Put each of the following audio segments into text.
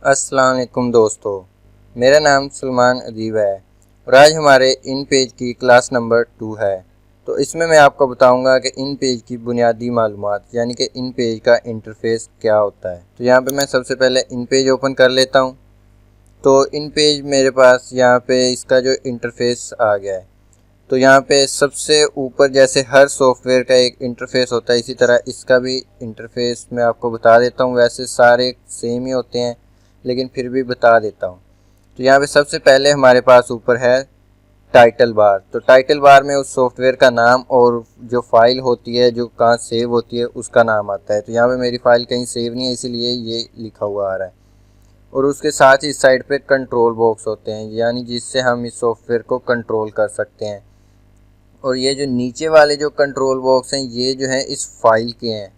अस्सलाम वालेकुम दोस्तों, मेरा नाम सलमान अदीब है और आज हमारे इन पेज की क्लास नंबर 2 है। तो इसमें मैं आपको बताऊंगा कि इन पेज की बुनियादी मालूमात यानी कि इन पेज का इंटरफेस क्या होता है। तो यहाँ पे मैं सबसे पहले इन पेज ओपन कर लेता हूँ। तो इन पेज मेरे पास यहाँ पे इसका जो इंटरफेस आ गया है। तो यहाँ पे सबसे ऊपर जैसे हर सॉफ्टवेयर का एक इंटरफेस होता है, इसी तरह इसका भी इंटरफेस मैं आपको बता देता हूँ। वैसे सारे सेम ही होते हैं लेकिन फिर भी बता देता हूँ। तो यहाँ पे सबसे पहले हमारे पास ऊपर है टाइटल बार। तो टाइटल बार में उस सॉफ्टवेयर का नाम और जो फाइल होती है जो कहाँ सेव होती है उसका नाम आता है। तो यहाँ पे मेरी फाइल कहीं सेव नहीं है इसीलिए ये लिखा हुआ आ रहा है। और उसके साथ ही इस साइड पे कंट्रोल बॉक्स होते हैं यानी जिससे हम इस सॉफ्टवेयर को कंट्रोल कर सकते हैं। और ये जो नीचे वाले जो कंट्रोल बॉक्स हैं ये जो है इस फाइल के हैं।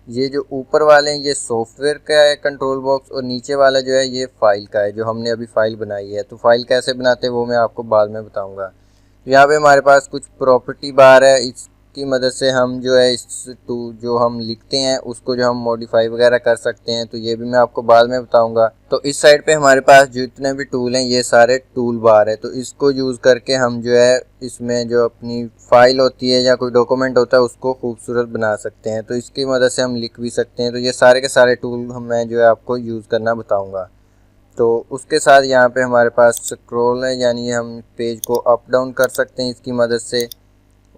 ये जो ऊपर वाले हैं ये सॉफ्टवेयर का है कंट्रोल बॉक्स, और नीचे वाला जो है ये फाइल का है जो हमने अभी फाइल बनाई है। तो फाइल कैसे बनाते हैं वो मैं आपको बाद में बताऊंगा। तो यहाँ पे हमारे पास कुछ प्रॉपर्टी बार है, इसकी मदद से हम जो है इस जो हम लिखते हैं उसको जो हम मॉडिफाई वगैरह कर सकते हैं। तो ये भी मैं आपको बाद में बताऊंगा। तो इस साइड पे हमारे पास जितने भी टूल हैं ये सारे टूल बार है। तो इसको यूज़ करके हम जो है इसमें जो अपनी फाइल होती है या कोई डॉक्यूमेंट होता है उसको खूबसूरत बना सकते हैं। तो इसकी मदद से हम लिख भी सकते हैं। तो ये सारे के सारे टूल मैं जो है आपको यूज़ करना बताऊँगा। तो उसके साथ यहाँ पे हमारे पास स्क्रॉल है यानी हम पेज को अप डाउन कर सकते हैं इसकी मदद से।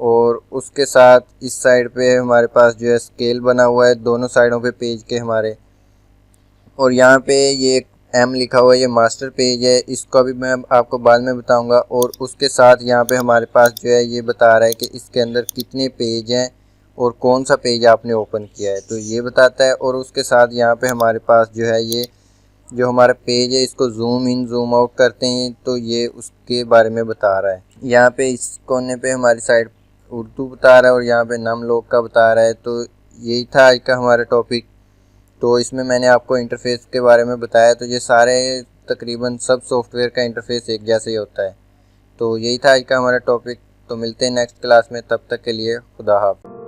और उसके साथ इस साइड पे हमारे पास जो है स्केल बना हुआ है दोनों साइडों पे पेज के हमारे। और यहाँ पे ये एम लिखा हुआ है, ये मास्टर पेज है, इसका भी मैं आपको बाद में बताऊंगा। और उसके साथ यहाँ पे हमारे पास जो है ये बता रहा है कि इसके अंदर कितने पेज हैं और कौन सा पेज आपने ओपन किया है, तो ये बताता है। और उसके साथ यहाँ पे हमारे पास जो है ये जो हमारा पेज है इसको जूम इन जूम आउट करते हैं तो ये उसके बारे में बता रहा है। यहाँ पे इस कोने पे हमारी साइड उर्दू बता रहा है और यहाँ पे नाम लोग का बता रहा है। तो यही था आज का हमारा टॉपिक। तो इसमें मैंने आपको इंटरफेस के बारे में बताया। तो ये सारे तकरीबन सब सॉफ्टवेयर का इंटरफेस एक जैसे ही होता है। तो यही था आज का हमारा टॉपिक। तो मिलते हैं नेक्स्ट क्लास में, तब तक के लिए खुदा हाफ़िज़।